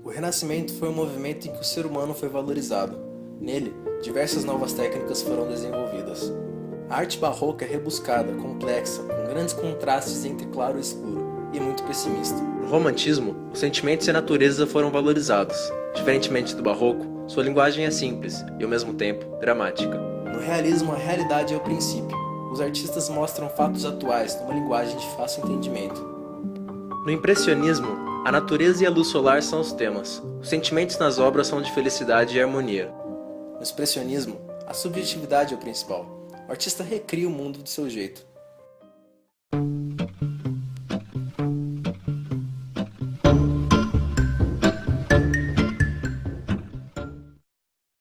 O Renascimento foi um movimento em que o ser humano foi valorizado. Nele, diversas novas técnicas foram desenvolvidas. A arte barroca é rebuscada, complexa, com grandes contrastes entre claro e escuro, e muito pessimista. No romantismo, os sentimentos e a natureza foram valorizados. Diferentemente do barroco, sua linguagem é simples e, ao mesmo tempo, dramática. No realismo, a realidade é o princípio. Os artistas mostram fatos atuais numa linguagem de fácil entendimento. No impressionismo, a natureza e a luz solar são os temas. Os sentimentos nas obras são de felicidade e harmonia. No expressionismo, a subjetividade é o principal. O artista recria o mundo do seu jeito.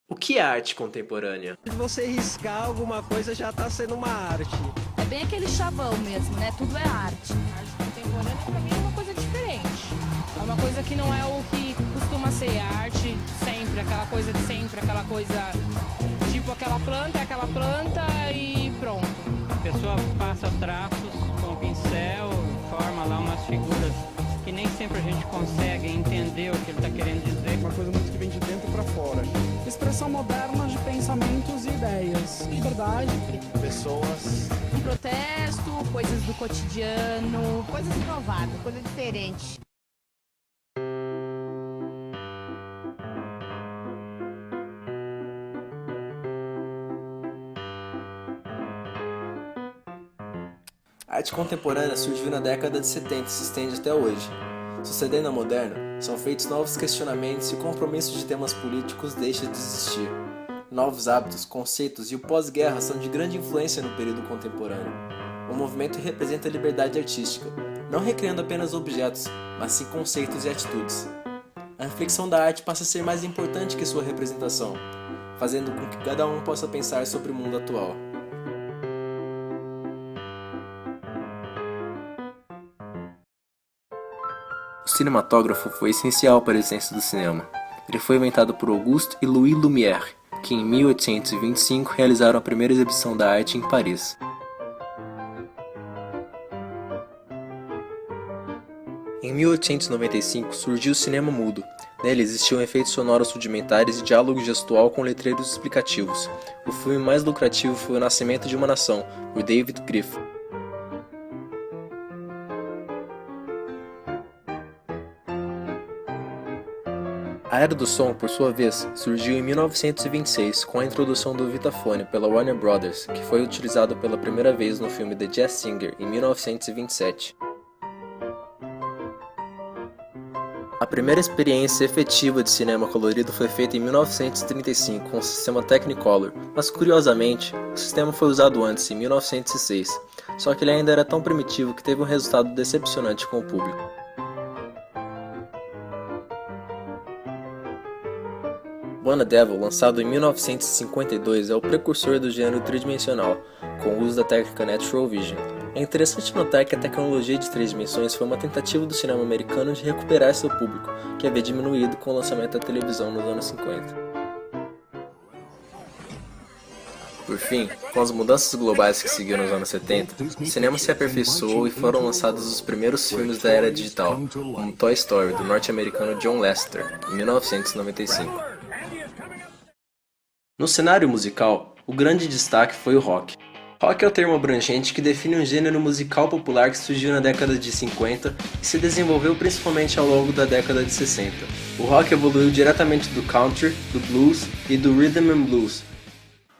O que é arte contemporânea? Se você riscar alguma coisa já está sendo uma arte. É bem aquele chavão mesmo, né? Tudo é arte. A arte contemporânea pra mim é uma coisa diferente. É uma coisa que não é o que costuma ser arte sempre, aquela coisa de sempre, aquela coisa tipo aquela planta é aquela planta e pronto. A pessoa passa traços com pincel, forma lá umas figuras que nem sempre a gente consegue entender o que ele está querendo dizer. Uma coisa muito que vem de dentro para fora. Expressão moderna de pensamentos e ideias. Liberdade. Pessoas. Um protesto, coisas do cotidiano. Coisas inovadas, coisa diferente. A arte contemporânea surgiu na década de 70 e se estende até hoje. Sucedendo à moderna, são feitos novos questionamentos e o compromisso de temas políticos deixa de existir. Novos hábitos, conceitos e o pós-guerra são de grande influência no período contemporâneo. O movimento representa a liberdade artística, não recriando apenas objetos, mas sim conceitos e atitudes. A reflexão da arte passa a ser mais importante que sua representação, fazendo com que cada um possa pensar sobre o mundo atual. O cinematógrafo foi essencial para a essência do cinema. Ele foi inventado por Auguste e Louis Lumière, que em 1825 realizaram a primeira exibição da arte em Paris. Em 1895 surgiu o cinema mudo. Nele existiam efeitos sonoros rudimentares e diálogo gestual com letreiros explicativos. O filme mais lucrativo foi O Nascimento de uma Nação, por David Griffith. A Era do Som, por sua vez, surgiu em 1926 com a introdução do Vitaphone pela Warner Brothers, que foi utilizado pela primeira vez no filme The Jazz Singer, em 1927. A primeira experiência efetiva de cinema colorido foi feita em 1935 com o sistema Technicolor, mas curiosamente, o sistema foi usado antes, em 1906, só que ele ainda era tão primitivo que teve um resultado decepcionante com o público. Wanna Devil, lançado em 1952, é o precursor do gênero tridimensional, com o uso da técnica Natural Vision. É interessante notar que a tecnologia de 3 dimensões foi uma tentativa do cinema americano de recuperar seu público, que havia diminuído com o lançamento da televisão nos anos 50. Por fim, com as mudanças globais que seguiram nos anos 70, o cinema se aperfeiçoou e foram lançados os primeiros filmes da era digital, como Toy Story, do norte-americano John Lasseter, em 1995. No cenário musical, o grande destaque foi o rock. Rock é o termo abrangente que define um gênero musical popular que surgiu na década de 50 e se desenvolveu principalmente ao longo da década de 60. O rock evoluiu diretamente do country, do blues e do rhythm and blues.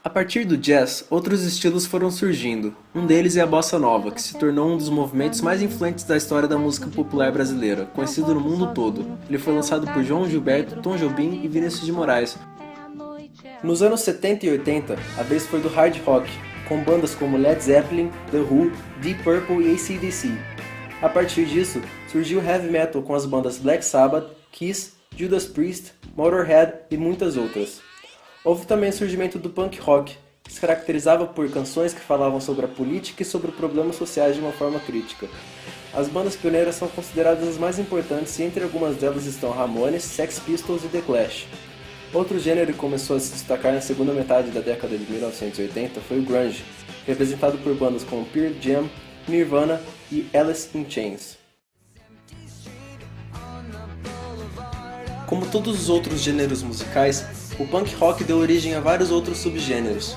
A partir do jazz, outros estilos foram surgindo. Um deles é a bossa nova, que se tornou um dos movimentos mais influentes da história da música popular brasileira, conhecido no mundo todo. Ele foi lançado por João Gilberto, Tom Jobim e Vinícius de Moraes. Nos anos 70 e 80, a vez foi do hard rock, com bandas como Led Zeppelin, The Who, Deep Purple e AC/DC. A partir disso, surgiu o heavy metal com as bandas Black Sabbath, Kiss, Judas Priest, Motorhead e muitas outras. Houve também o surgimento do punk rock, que se caracterizava por canções que falavam sobre a política e sobre problemas sociais de uma forma crítica. As bandas pioneiras são consideradas as mais importantes e entre algumas delas estão Ramones, Sex Pistols e The Clash. Outro gênero que começou a se destacar na segunda metade da década de 1980 foi o grunge, representado por bandas como Pearl Jam, Nirvana e Alice in Chains. Como todos os outros gêneros musicais, o punk rock deu origem a vários outros subgêneros.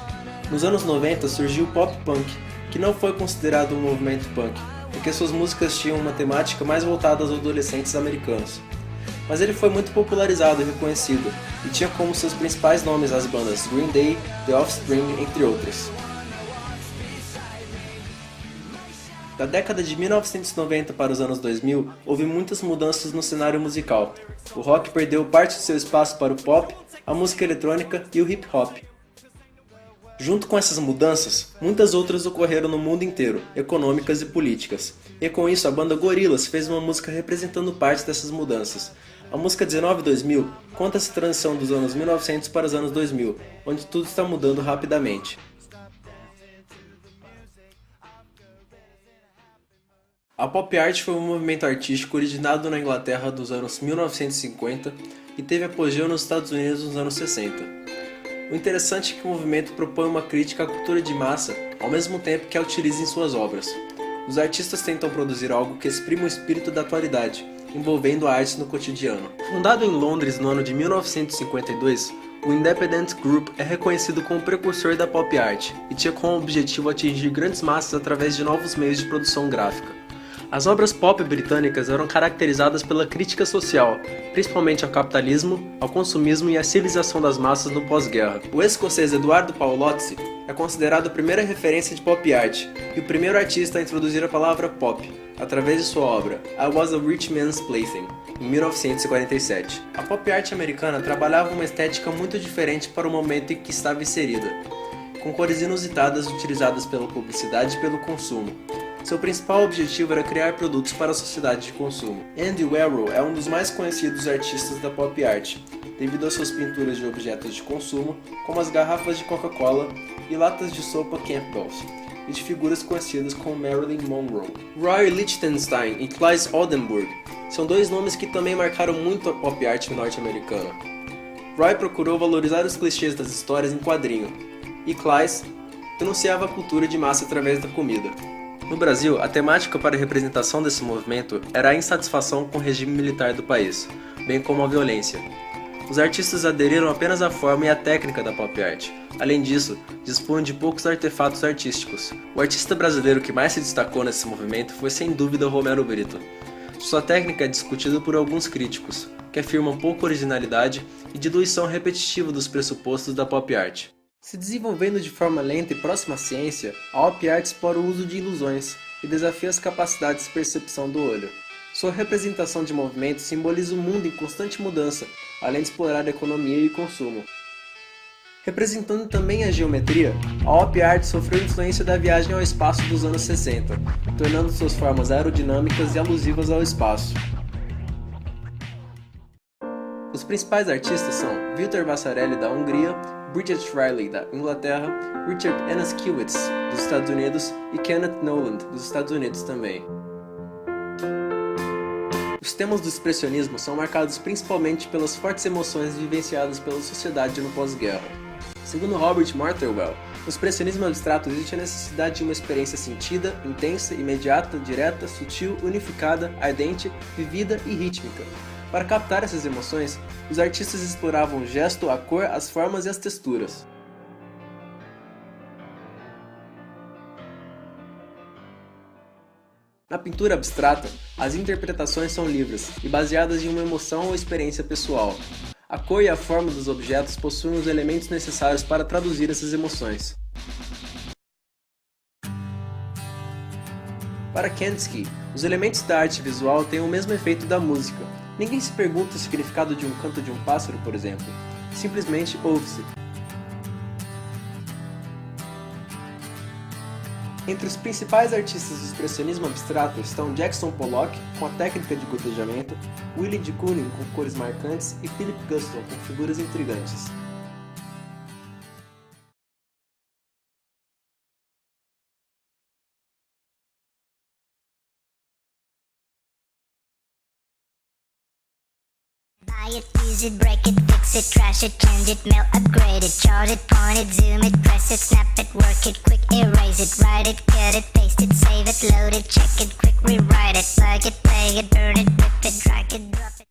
Nos anos 90 surgiu o pop punk, que não foi considerado um movimento punk, porque suas músicas tinham uma temática mais voltada aos adolescentes americanos. Mas ele foi muito popularizado e reconhecido, e tinha como seus principais nomes as bandas Green Day, The Offspring, entre outras. Da década de 1990 para os anos 2000, houve muitas mudanças no cenário musical. O rock perdeu parte de seu espaço para o pop, a música eletrônica e o hip hop. Junto com essas mudanças, muitas outras ocorreram no mundo inteiro, econômicas e políticas. E com isso a banda Gorillaz fez uma música representando parte dessas mudanças. A música 19-2000 conta essa transição dos anos 1900 para os anos 2000, onde tudo está mudando rapidamente. A pop art foi um movimento artístico originado na Inglaterra dos anos 1950 e teve apogeu nos Estados Unidos nos anos 60. O interessante é que o movimento propõe uma crítica à cultura de massa, ao mesmo tempo que a utiliza em suas obras. Os artistas tentam produzir algo que exprima o espírito da atualidade, envolvendo a arte no cotidiano. Fundado em Londres no ano de 1952, o Independent Group é reconhecido como precursor da pop art e tinha como objetivo atingir grandes massas através de novos meios de produção gráfica. As obras pop britânicas eram caracterizadas pela crítica social, principalmente ao capitalismo, ao consumismo e à civilização das massas no pós-guerra. O escocês Eduardo Paolozzi é considerado a primeira referência de pop art e o primeiro artista a introduzir a palavra pop, através de sua obra I Was a Rich Man's Plaything, em 1947. A pop art americana trabalhava uma estética muito diferente para o momento em que estava inserida, com cores inusitadas utilizadas pela publicidade e pelo consumo. Seu principal objetivo era criar produtos para a sociedade de consumo. Andy Warhol é um dos mais conhecidos artistas da pop art, devido às suas pinturas de objetos de consumo, como as garrafas de Coca-Cola e latas de sopa Campbell's, e de figuras conhecidas como Marilyn Monroe. Roy Lichtenstein e Claes Oldenburg são dois nomes que também marcaram muito a pop art norte-americana. Roy procurou valorizar os clichês das histórias em quadrinho, e Claes denunciava a cultura de massa através da comida. No Brasil, a temática para a representação desse movimento era a insatisfação com o regime militar do país, bem como a violência. Os artistas aderiram apenas à forma e à técnica da pop art. Além disso, dispunham de poucos artefatos artísticos. O artista brasileiro que mais se destacou nesse movimento foi sem dúvida Romero Brito. Sua técnica é discutida por alguns críticos, que afirmam pouca originalidade e diluição repetitiva dos pressupostos da pop art. Se desenvolvendo de forma lenta e próxima à ciência, a pop art explora o uso de ilusões e desafia as capacidades de percepção do olho. Sua representação de movimento simboliza o mundo em constante mudança, além de explorar a economia e o consumo. Representando também a geometria, a pop art sofreu influência da viagem ao espaço dos anos 60, tornando suas formas aerodinâmicas e alusivas ao espaço. Os principais artistas são Walter Vasarely, da Hungria, Bridget Riley, da Inglaterra, Richard Anaskiewicz, dos Estados Unidos e Kenneth Noland, dos Estados Unidos também. Os temas do expressionismo são marcados principalmente pelas fortes emoções vivenciadas pela sociedade no pós-guerra. Segundo Robert Marterwell, no expressionismo abstrato existe a necessidade de uma experiência sentida, intensa, imediata, direta, sutil, unificada, ardente, vivida e rítmica. Para captar essas emoções, os artistas exploravam o gesto, a cor, as formas e as texturas. Na pintura abstrata, as interpretações são livres e baseadas em uma emoção ou experiência pessoal. A cor e a forma dos objetos possuem os elementos necessários para traduzir essas emoções. Para Kandinsky, os elementos da arte visual têm o mesmo efeito da música. Ninguém se pergunta o significado de um canto de um pássaro, por exemplo. Simplesmente ouve-se. Entre os principais artistas do expressionismo abstrato estão Jackson Pollock, com a técnica de gotejamento, Willie de Kooning, com cores marcantes, e Philip Guston, com figuras intrigantes. Buy it, use it, break it, fix it, trash it, change it, melt, upgrade it, chart it, point it, zoom it, press it, snap it, work it, quick erase it, write it, cut it, paste it, save it, load it, check it, quick rewrite it, plug it, play it, burn it, rip it, drag it, drop it.